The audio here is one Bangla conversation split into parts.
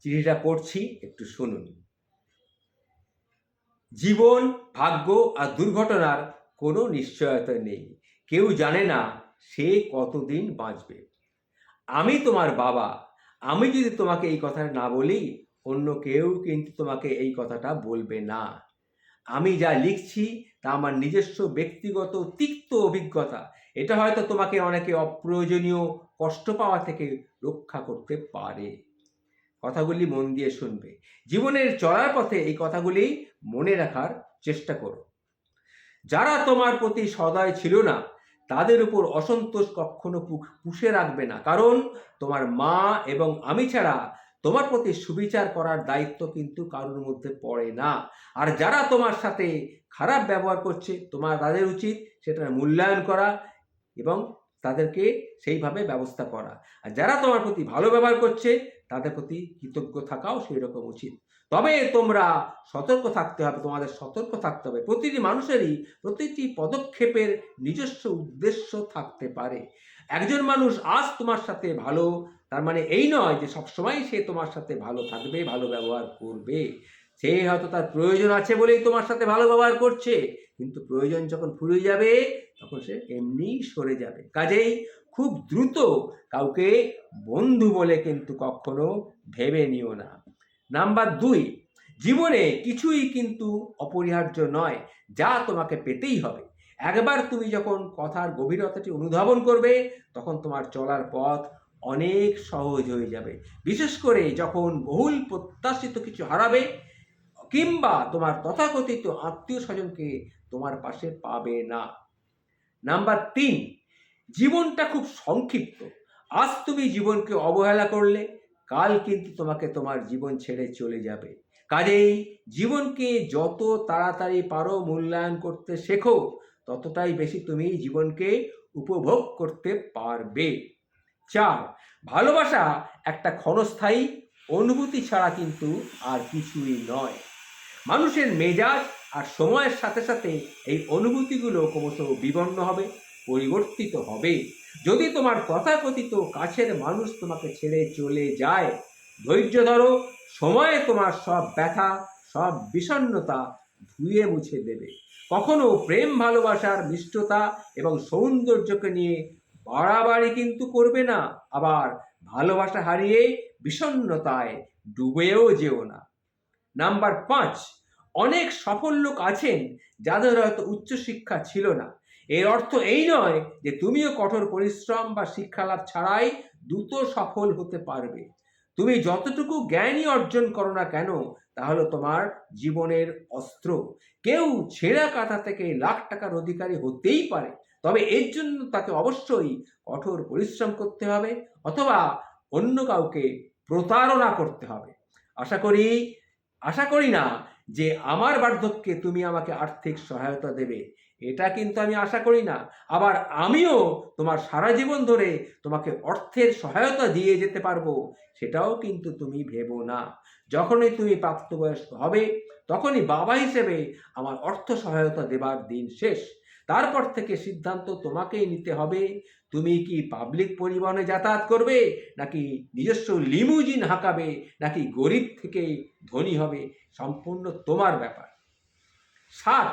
চিঠিটা পড়ছি, একটু শুনুন। জীবন, ভাগ্য আর দুর্ঘটনার কোনো নিশ্চয়তা নেই। কেউ জানে না সে কতদিন বাঁচবে। আমি তোমার বাবা। আমি যদি তোমাকে এই কথাটা না বলি, অন্য কেউ কিন্তু তোমাকে এই কথাটা বলবে না। আমি যা লিখছি তা আমার নিজস্ব ব্যক্তিগত তিক্ত অভিজ্ঞতা। এটা হয়তো তোমাকে অনেকে অপ্রয়োজনীয় কষ্ট পাওয়া থেকে রক্ষা করতে পারে। কথাগুলি মন দিয়ে শুনবে। জীবনের চলার পথে এই কথাগুলি মনে রাখার চেষ্টা করো। যারা তোমার প্রতি সদয় ছিল না, তাদের উপর অসন্তোষ কখনো পুষে রাখবে না, কারণ তোমার মা এবং আমি ছাড়া তোমার প্রতি সুবিচার করার দায়িত্ব কিন্তু কারোর মধ্যে পড়ে না। আর যারা তোমার সাথে খারাপ ব্যবহার করছে, তাদের উচিত সেটার মূল্যায়ন করা এবং তাদেরকে সেইভাবে ব্যবস্থা করা। আর যারা তোমার প্রতি ভালো ব্যবহার করছে, তাদের প্রতি কৃতজ্ঞ থাকাও সেই রকম উচিত। তবে তোমরা সতর্ক থাকতে হবে, তোমাদের সতর্ক থাকতে হবে। প্রতিটি মানুষেরই প্রতিটি পদক্ষেপের নিজস্ব উদ্দেশ্য থাকতে পারে। একজন মানুষ আজ তোমার সাথে ভালো, তার মানে এই নয় যে সবসময় সে তোমার সাথে ভালো থাকবে, ভালো ব্যবহার করবে। সে হয়তো তার প্রয়োজন আছে বলেই তোমার সাথে ভালো ব্যবহার করছে, কিন্তু প্রয়োজন যখন ফুরিয়ে যাবে তখন সে এমনিই সরে যাবে। কাজেই খুব দ্রুত কাউকে বন্ধু বলে কিন্তু কখনো ভেবে নিও না। নাম্বার 2, জীবনে কিছুই কিন্তু অপরিহার্য নয় যা তোমাকে পেতেই হবে। একবার তুমি যখন কথার গভীরতাটি অনুধাবন করবে, তখন তোমার চলার পথ অনেক সহজ হয়ে যাবে। বিশেষ করে যখন বহুল প্রত্যাশিত কিছু হারাবে, কিংবা তোমার তথাকথিত আত্মীয় স্বজনকে তোমার পাশে পাবে না। নাম্বার 3, জীবনটা খুব সংক্ষিপ্ত। আজ তুমি জীবনকে অবহেলা করলে, কাল কিন্তু তোমাকে তোমার জীবন ছেড়ে চলে যাবে। কাজেই জীবনকে যত তাড়াতাড়ি পারো মূল্যায়ন করতে শেখো, ততটাই বেশি তুমি জীবনকে উপভোগ করতে পারবে। 4, ভালোবাসা একটা ক্ষণস্থায়ী অনুভূতি ছাড়া কিন্তু আর কিছুই নয়। মানুষের মেজাজ আর সময়ের সাথে সাথে এই অনুভূতিগুলো ক্রমশ বিবর্ণ হবে, পরিবর্তিত হবে। যদি তোমার তথাকথিত কাছের মানুষ তোমাকে ছেড়ে চলে যায়, ধৈর্য ধরো। সময়ে তোমার সব ব্যথা, সব বিষণ্ণতা ধুয়ে মুছে দেবে। কখনো প্রেম ভালোবাসার মিষ্টতা এবং সৌন্দর্যকে নিয়ে বাড়াবাড়ি কিন্তু করবে না, আবার ভালোবাসা হারিয়ে বিষণ্ণতায় ডুবেও যেও না। নাম্বার 5, অনেক সফল লোক আছেন যাদের হয়তো উচ্চশিক্ষা ছিল না। এর অর্থ এই নয় যে তুমিও কঠোর পরিশ্রম বা শিক্ষালাভ ছাড়াই দ্রুত সফল হতে পারবে। তুমি যতটুকু জ্ঞানই অর্জন করো না কেন, তাহলে তোমার জীবনের অস্ত্র। কেউ ছেঁড়া কাঁথা থেকে লাখ টাকার অধিকারী হতেই পারে, তবে এর জন্য তাকে অবশ্যই কঠোর পরিশ্রম করতে হবে, অথবা অন্য কাউকে প্রতারণা করতে হবে। আশা করি আশা করি না যে আমার বার্ধক্যে তুমি আমাকে আর্থিক সহায়তা দেবে, এটা কিন্তু আমি আশা করি না। আবার আমিও তোমার সারা জীবন ধরে তোমাকে অর্থের সহায়তা দিয়ে যেতে পারবো, সেটাও কিন্তু তুমি ভেবো না। যখনই তুমি প্রাপ্তবয়স্ক হবে, তখনই বাবা হিসেবে আমার অর্থ সহায়তা দেবার দিন শেষ। তারপর থেকে সিদ্ধান্ত তোমাকেই নিতে হবে। তুমি কি পাবলিক পরিবহনে যাতায়াত করবে, নাকি নিজস্ব লিমুজিন হাঁকাবে, নাকি গরিব থেকে ধনী হবে, সম্পূর্ণ তোমার ব্যাপার। 7,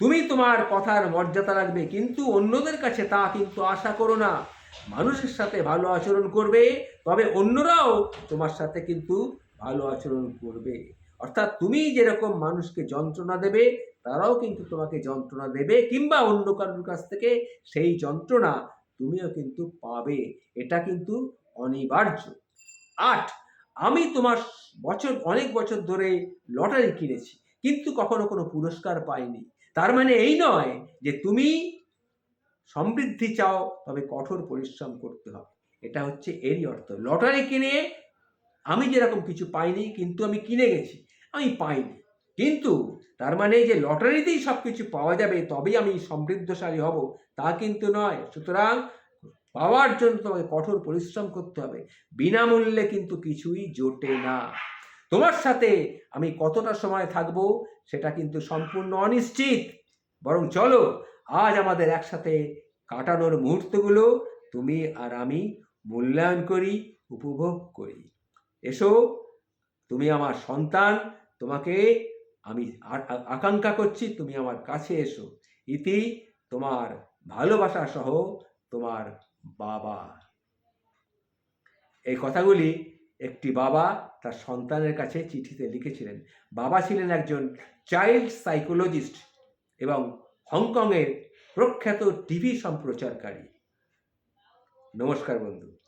তুমি তোমার কথার মর্যাদা রাখবে, কিন্তু অন্যদের কাছে তা কিন্তু আশা করো না। মানুষের সাথে ভালো আচরণ করবে, তবে অন্যরাও তোমার সাথে কিন্তু ভালো আচরণ করবে। অর্থাৎ তুমি যেরকম মানুষকে যন্ত্রণা দেবে, তারাও কিন্তু তোমাকে যন্ত্রণা দেবে, কিংবা অন্য কারোর কাছ থেকে সেই যন্ত্রণা তুমিও কিন্তু পাবে। এটা কিন্তু অনিবার্য। 8, আমি তোমার অনেক বছর ধরে লটারি কিনেছি, কিন্তু কখনো কোনো পুরস্কার পাইনি। তার মানে এই নয় যে তুমি সমৃদ্ধি চাও, তবে কঠোর পরিশ্রম করতে হবে। এটা হচ্ছে এরই অর্থ। লটারি কিনে আমি যেরকম কিছু পাইনি, কিন্তু আমি কিনে গেছি, আমি পাইনি। কিন্তু তার মানে যে লটারিতেই সব কিছু পাওয়া যাবে, তবেই আমি সমৃদ্ধশালী হব, তা কিন্তু নয়। সুতরাং পাওয়ার জন্য তোমাকে কঠোর পরিশ্রম করতে হবে। বিনামূল্যে কিন্তু কিছুই জোটে না। তোমার সাথে আমি কতটা সময় থাকবো সেটা কিন্তু সম্পূর্ণ অনিশ্চিত। বরং চলো আজ আমাদের একসাথে কাটানোর মুহূর্তগুলো তুমি আর আমি মূল্যায়ন করি, উপভোগ করি। এসো, তুমি আমার সন্তান, তোমাকে আমি আকাঙ্ক্ষা করছি তুমি আমার কাছে এসো। ইতি তোমার ভালোবাসা সহ তোমার বাবা। এই কথাগুলি একটি বাবা তার সন্তানের কাছে চিঠিতে লিখেছিলেন। বাবা ছিলেন একজন চাইল্ড সাইকোলজিস্ট এবং হংকংয়ের প্রখ্যাত টিভি সম্প্রচারকারী। নমস্কার বন্ধু।